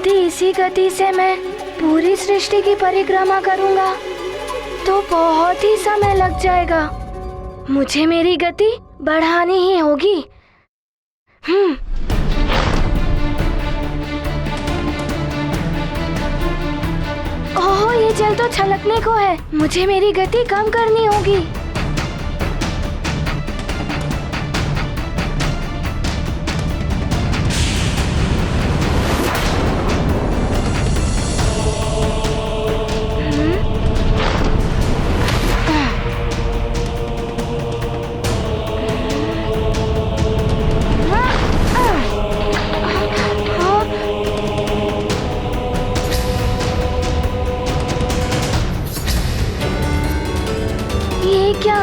यदि इसी गति से मैं पूरी सृष्टि की परिक्रमा करूंगा तो बहुत ही समय लग जाएगा। मुझे मेरी गति बढ़ानी ही होगी। ओह, ये जल तो छलकने को है। मुझे मेरी गति कम करनी होगी। क्या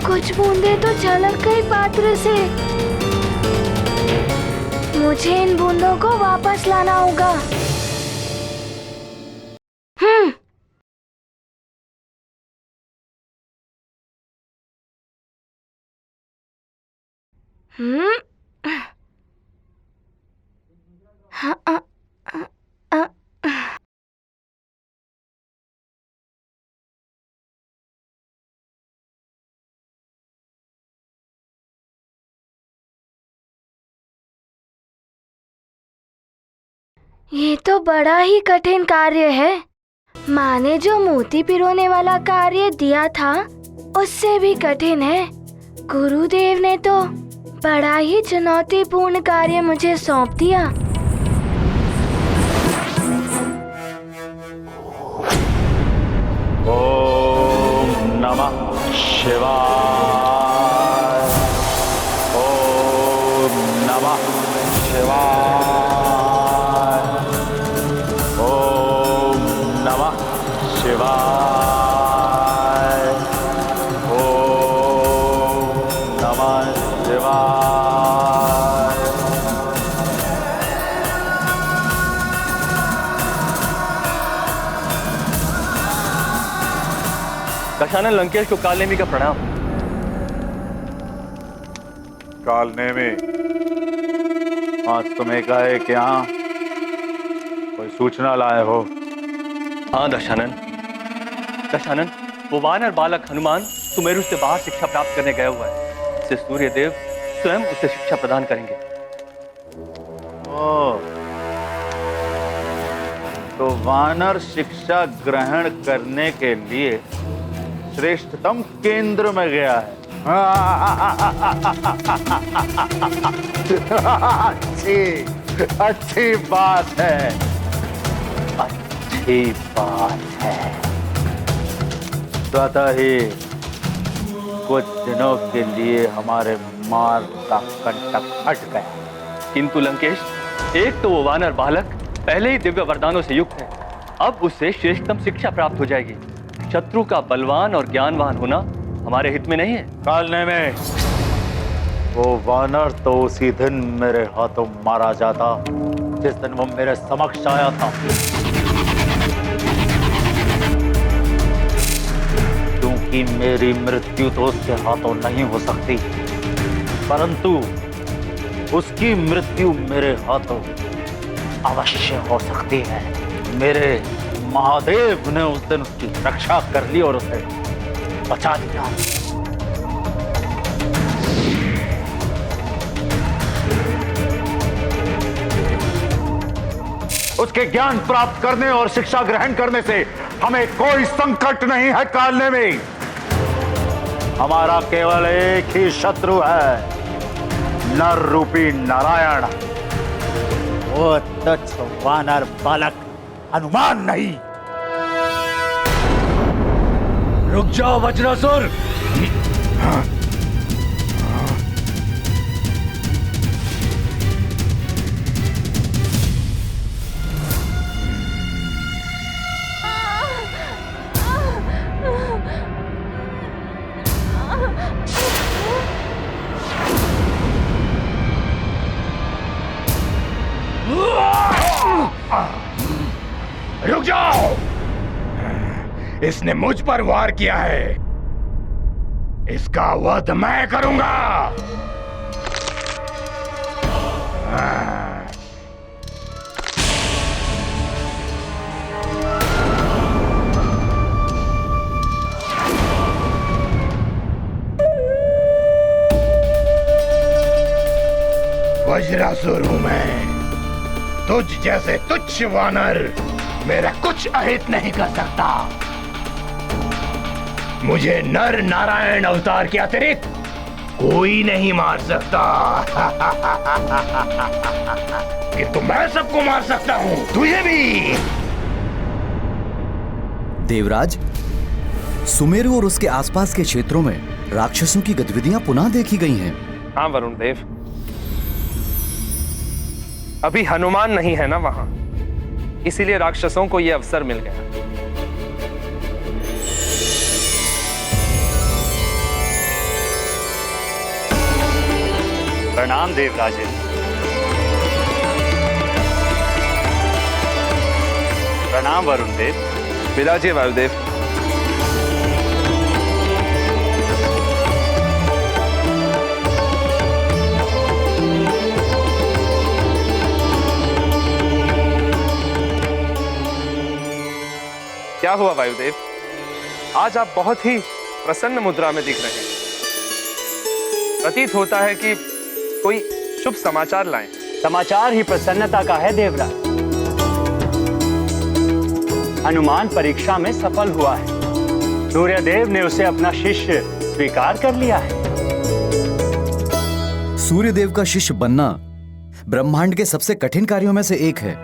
कुछ बूंदे तो झलक गई पात्र से। मुझे इन बूंदों को वापस लाना होगा। ये तो बड़ा ही कठिन कार्य है। माँ ने जो मोती पिरोने वाला कार्य दिया था उससे भी कठिन है। गुरुदेव ने तो बड़ा ही चुनौतीपूर्ण कार्य मुझे सौंप दिया। ओम नमः शिवाय। ओम नमः शिवाय। ओम नमः शिवाय। ओम नमः शिवाय। दशानन लंकेश को कालनेमी का प्रणाम। कालनेमी, आज तुम्हें कहे कि यहाँ कोई सूचना लाए हो? हाँ दशानन। दशानन, वो वानर बालक हनुमान सुमेरु से बाहर शिक्षा प्राप्त करने गया हुआ है। इससे सूर्यदेव स्वयं उसे शिक्षा प्रदान करेंगे। ओह, तो वानर शिक्षा ग्रहण करने के लिए श्रेष्ठतम केंद्र में गया है। अच्छी बात है। अच्छी बात है। स्वतः ही कुछ दिनों के लिए हमारे मार्ग का कंटक हट गया। किंतु लंकेश, एक तो वो वानर बालक पहले ही दिव्य वरदानों से युक्त है। अब उससे श्रेष्ठतम शिक्षा प्राप्त हो जाएगी। शत्रु का बलवान और ज्ञानवान होना हमारे हित में नहीं है। कालने में वो वानर तो उसी दिन मेरे हाथों मारा जाता जिस दिन वो मेरे समक्ष आया था। क्योंकि मेरी मृत्यु तो उसके हाथों नहीं हो सकती, परंतु उसकी मृत्यु मेरे हाथों अवश्य हो सकती है। मेरे महादेव ने उस दिन उसकी रक्षा कर ली और उसे बचा लिया। उसके ज्ञान प्राप्त करने और शिक्षा ग्रहण करने से हमें कोई संकट नहीं है। कालने में हमारा केवल एक ही शत्रु है, नर रूपी नारायण। वो तुच्छ वानर बालक हनुमान नहीं। रुक जाओ वज्रासुर। रुक जाओ। इसने मुझ पर वार किया है, इसका वध मैं करूंगा। असुर हूं मैं। तुझ जैसे तुच्छ वानर मेरा कुछ अहित नहीं कर सकता। मुझे नर नारायण अवतार के अतिरिक्त कोई नहीं मार सकता। किंतु मैं सबको मार सकता हूं, तुझे भी। देवराज, सुमेरु और उसके आसपास के क्षेत्रों में राक्षसों की गतिविधियां पुनः देखी गई हैं। हाँ वरुण देव, अभी हनुमान नहीं है ना वहां, इसीलिए राक्षसों को यह अवसर मिल गया। प्रणाम देवराजे। प्रणाम वरुण देव। विराजिए वायुदेव। क्या हुआ वायुदेव, आज आप बहुत ही प्रसन्न मुद्रा में दिख रहे हैं। प्रतीत होता है कि कोई शुभ समाचार लाएं। समाचार ही प्रसन्नता का है देवराज। हनुमान परीक्षा में सफल हुआ है। सूर्यदेव ने उसे अपना शिष्य स्वीकार कर लिया है। सूर्यदेव का शिष्य बनना ब्रह्मांड के सबसे कठिन कार्यों में से एक है।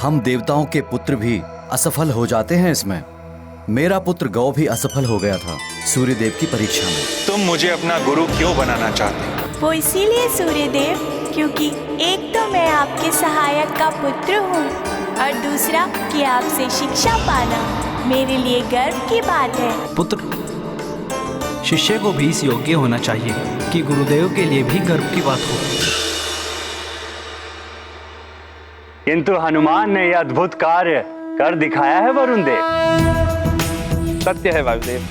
हम देवताओं के पुत्र भी असफल हो जाते हैं इसमें। मेरा पुत्र गौ भी असफल हो गया था सूर्यदेव की परीक्षा में। तुम मुझे अपना गुरु क्यों बनाना चाहते? वो इसीलिए सूर्यदेव, क्योंकि एक तो मैं आपके सहायक का पुत्र हूँ और दूसरा कि आपसे शिक्षा पाना मेरे लिए गर्व की बात है। पुत्र, शिष्य को भी इस योग्य होना चाहिए कि गुरुदेव के लिए भी गर्व की बात हो। किंतु हनुमान ने यह अद्भुत कार्य कर दिखाया है वरुण देव। सत्य है वायुदेव,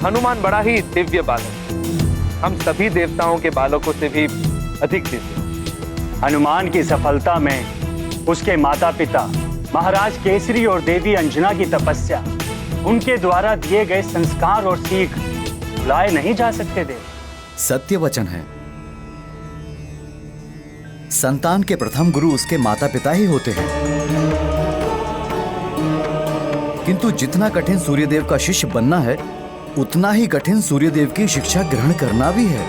हनुमान बड़ा ही दिव्य बालक, हम सभी देवताओं के बालकों से भी अधिक दिव्य। हनुमान की सफलता में उसके माता पिता महाराज केसरी और देवी अंजना की तपस्या, उनके द्वारा दिए गए संस्कार और सीख भुलाए नहीं जा सकते देव। सत्य वचन है। संतान के प्रथम गुरु उसके माता पिता ही होते हैं। किंतु जितना कठिन सूर्यदेव का शिष्य बनना है, उतना ही कठिन सूर्यदेव की शिक्षा ग्रहण करना भी है।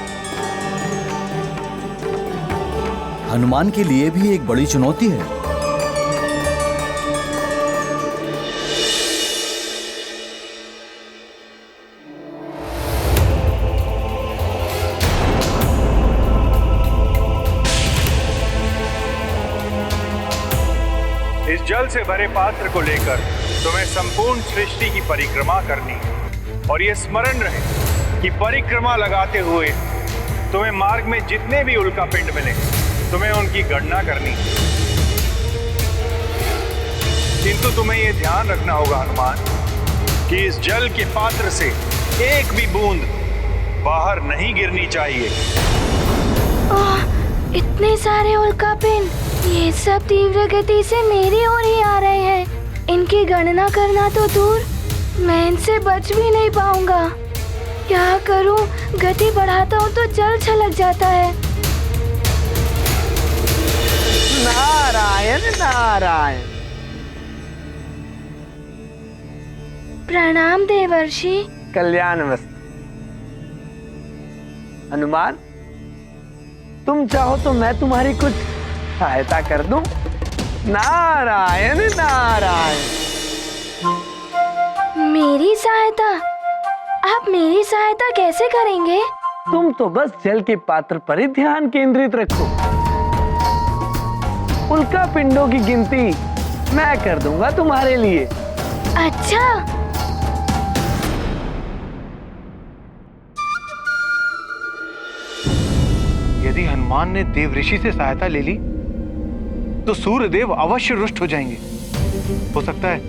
हनुमान के लिए भी एक बड़ी चुनौती है। इस जल से भरे पात्र को लेकर तुम्हें संपूर्ण सृष्टि की परिक्रमा करनी है और ये स्मरण रहे कि परिक्रमा लगाते हुए तुम्हें मार्ग में जितने भी उल्कापिंड मिले तुम्हें उनकी गणना करनी है। किंतु तुम्हें यह ध्यान रखना होगा हनुमान कि इस जल के पात्र से एक भी बूंद बाहर नहीं गिरनी चाहिए। इतने सारे उल्कापिंड, ये सब तीव्र गति से मेरी ओर ही आ रहे हैं। इनकी गणना करना तो दूर, मैं इनसे बच भी नहीं पाऊंगा। क्या करूं? गति बढ़ाता हूं तो जल छलक जाता है। नारायण नारायण। प्रणाम देवर्षि। कल्याणमस्तु। हनुमान, तुम चाहो तो मैं तुम्हारी कुछ सहायता कर दूं। नारायण नारायण। मेरी सहायता? आप मेरी सहायता कैसे करेंगे? तुम तो बस जल के पात्र पर ही ध्यान केंद्रित रखो। उल्का पिंडों की गिनती मैं कर दूंगा तुम्हारे लिए। अच्छा। यदि हनुमान ने देव ऋषि से सहायता ले ली तो सूर्यदेव अवश्य रुष्ट हो जाएंगे। हो सकता है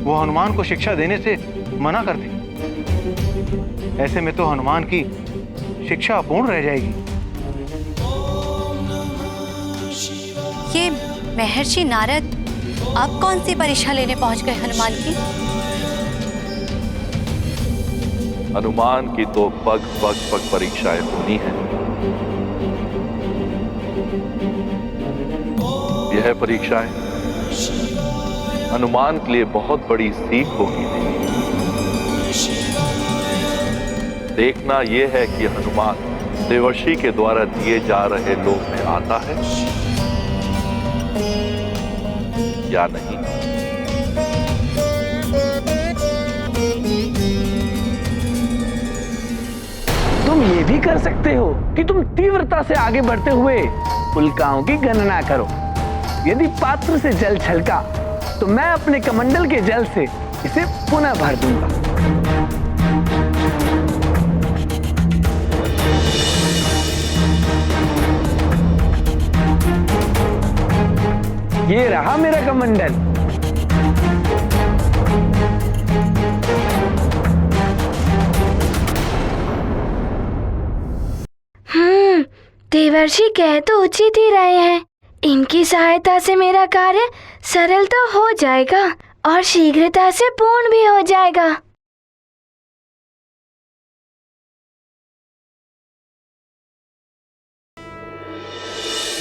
वो हनुमान को शिक्षा देने से मना कर दे। ऐसे में तो हनुमान की शिक्षा अपूर्ण रह जाएगी। ये महर्षि नारद अब कौन सी परीक्षा लेने पहुंच गए हनुमान की? हनुमान की तो पग पग पग परीक्षाएं होनी है। यह परीक्षाएं हनुमान के लिए बहुत बड़ी सीख होगी। देखना यह है कि हनुमान देवर्षि के द्वारा दिए जा रहे लोक में आता है या नहीं। तुम ये भी कर सकते हो कि तुम तीव्रता से आगे बढ़ते हुए उल्काओं की गणना करो। यदि पात्र से जल छलका तो मैं अपने कमंडल के जल से इसे पुनः भर दूंगा। ये रहा मेरा कमंडल। देवर्षि कह तो उचित ही रहे हैं। इनकी सहायता से मेरा कार्य सरल तो हो जाएगा और शीघ्रता से पूर्ण भी हो जाएगा।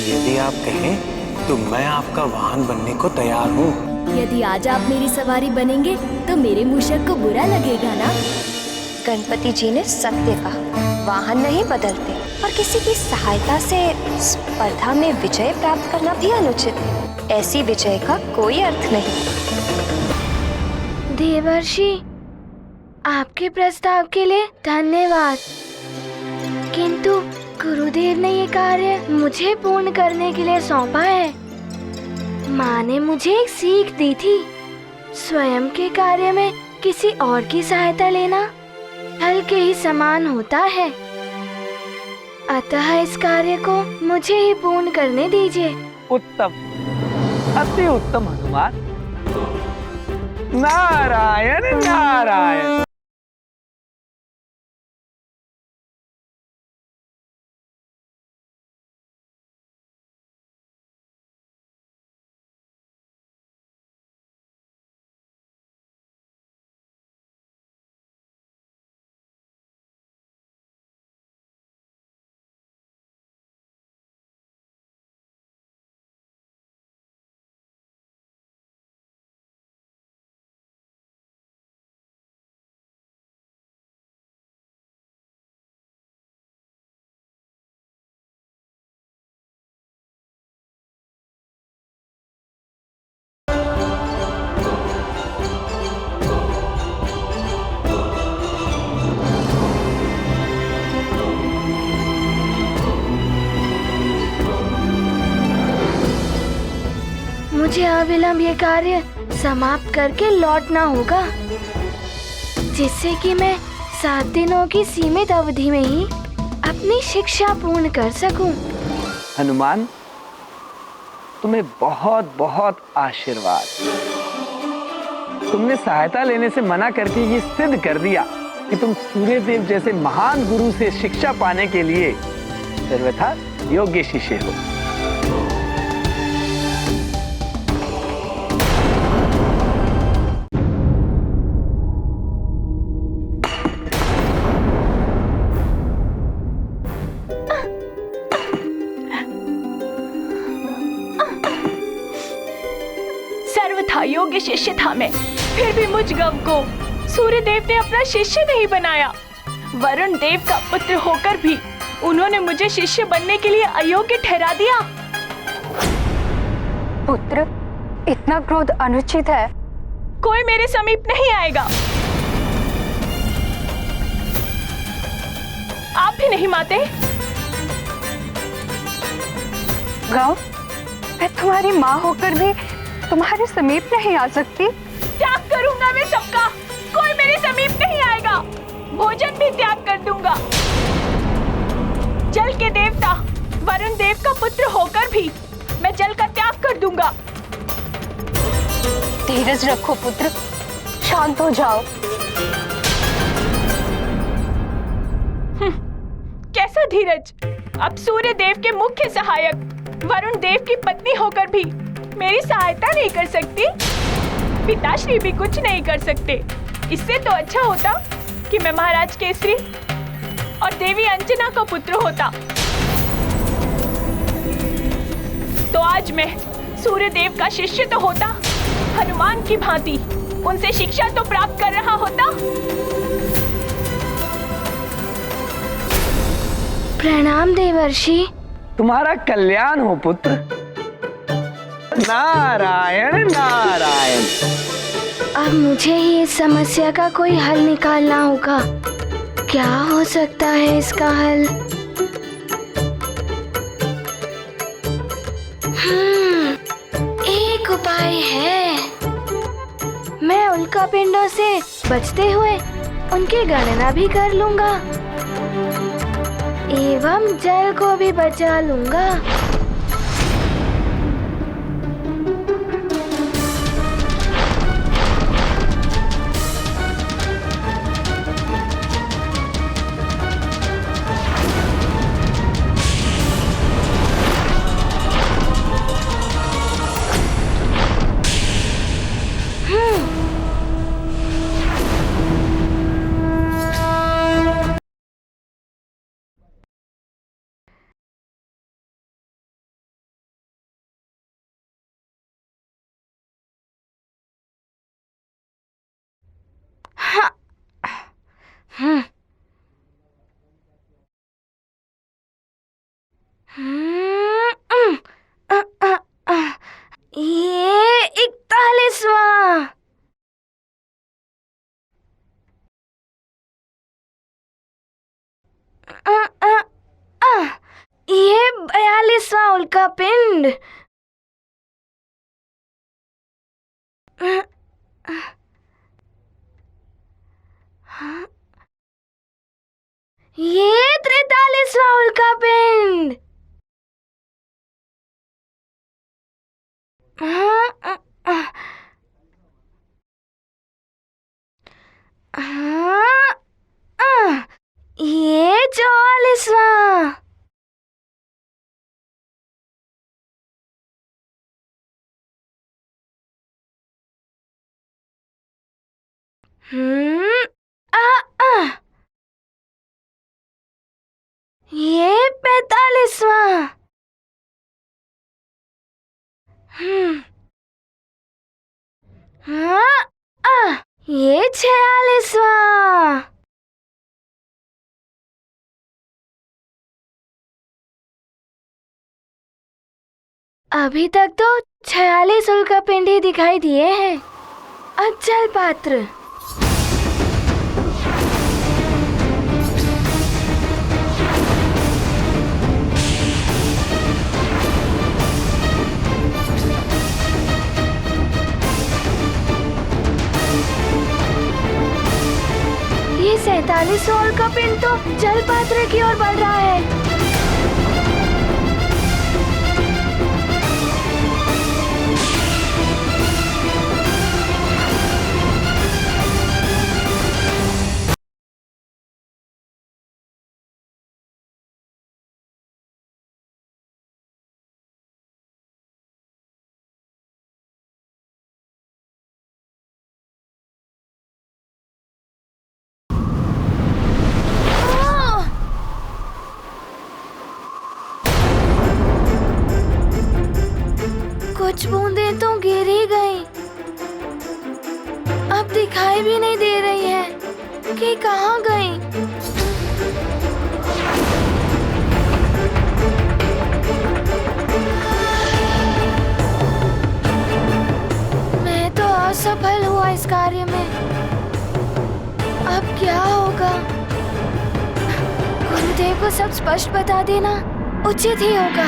यदि आप कहें तो मैं आपका वाहन बनने को तैयार हूँ। यदि आज आप मेरी सवारी बनेंगे तो मेरे मूषक को बुरा लगेगा ना? गणपति जी ने सत्य कहा, वाहन नहीं बदलते और किसी की सहायता से स्पर्धा में विजय प्राप्त करना भी अनुचित है। ऐसी विजय का कोई अर्थ नहीं। देवर्षि, आपके प्रस्ताव के लिए धन्यवाद, किंतु गुरुदेव ने ये कार्य मुझे पूर्ण करने के लिए सौंपा है। माँ ने मुझे एक सीख दी थी, स्वयं के कार्य में किसी और की सहायता लेना फल के ही समान होता है। अतः इस कार्य को मुझे ही पूर्ण करने दीजिए। उत्तम, अति उत्तम हनुमान। नारायण नारायण। मुझे अविलंब ये कार्य समाप्त करके लौटना होगा, जिससे कि मैं 7 दिनों की सीमित अवधि में ही अपनी शिक्षा पूर्ण कर सकूं। हनुमान, तुम्हें बहुत बहुत आशीर्वाद। तुमने सहायता लेने से मना करके ये सिद्ध कर दिया कि तुम सूर्यदेव जैसे महान गुरु से शिक्षा पाने के लिए सर्वथा योग्य शिष्य हो। सर्वथा योग्य शिष्य था मैं, फिर भी मुझ गव को सूर्यदेव ने अपना शिष्य नहीं बनाया। वरुण देव का पुत्र होकर भी उन्होंने मुझे शिष्य बनने के लिए अयोग्य ठहरा दिया। पुत्र, इतना क्रोध अनुचित है। कोई मेरे समीप नहीं आएगा। आप भी नहीं माते? गौ, मैं तुम्हारी माँ होकर भी तुम्हारे समीप नहीं आ सकती। त्याग करूंगा मैं सबका, कोई मेरे समीप नहीं आएगा। भोजन भी त्याग कर दूंगा। जल के देवता वरुण देव का पुत्र होकर भी मैं जल का त्याग कर दूंगा। धीरज रखो पुत्र, शांत हो जाओ। कैसा धीरज? अब सूर्य देव के मुख्य सहायक वरुण देव की पत्नी होकर भी मेरी सहायता नहीं कर सकती। पिताश्री भी कुछ नहीं कर सकते। इससे तो अच्छा होता कि मैं महाराज केसरी और देवी अंजना का पुत्र होता। तो आज मैं सूर्यदेव का शिष्य तो होता, हनुमान की भांति उनसे शिक्षा तो प्राप्त कर रहा होता। प्रणाम देवर्षि। तुम्हारा कल्याण हो पुत्र। नारायण नारायण। अब मुझे ही इस समस्या का कोई हल निकालना होगा। क्या हो सकता है इसका हल? एक उपाय है। मैं उल्का पिंडों से बचते हुए उनकी गणना भी कर लूंगा एवं जल को भी बचा लूंगा। ये 41वां। ये 42वां उल्का पिंड। ये 43वां उल्का पिंड। ये 44वां। ये 45वां। ये 46वां। अभी तक तो 46 उल्का पिंड ही दिखाई दिए हैं। अब जल पात्र। ये 47वां उल्का पिंड तो जल पात्र की ओर बढ़ रहा है। कुछ बूंदें तो गिर ही गई। अब दिखाई भी नहीं दे रही है कि कहाँ गई। मैं तो असफल हुआ इस कार्य में। अब क्या होगा? गुरुदेव को सब स्पष्ट बता देना उचित ही होगा।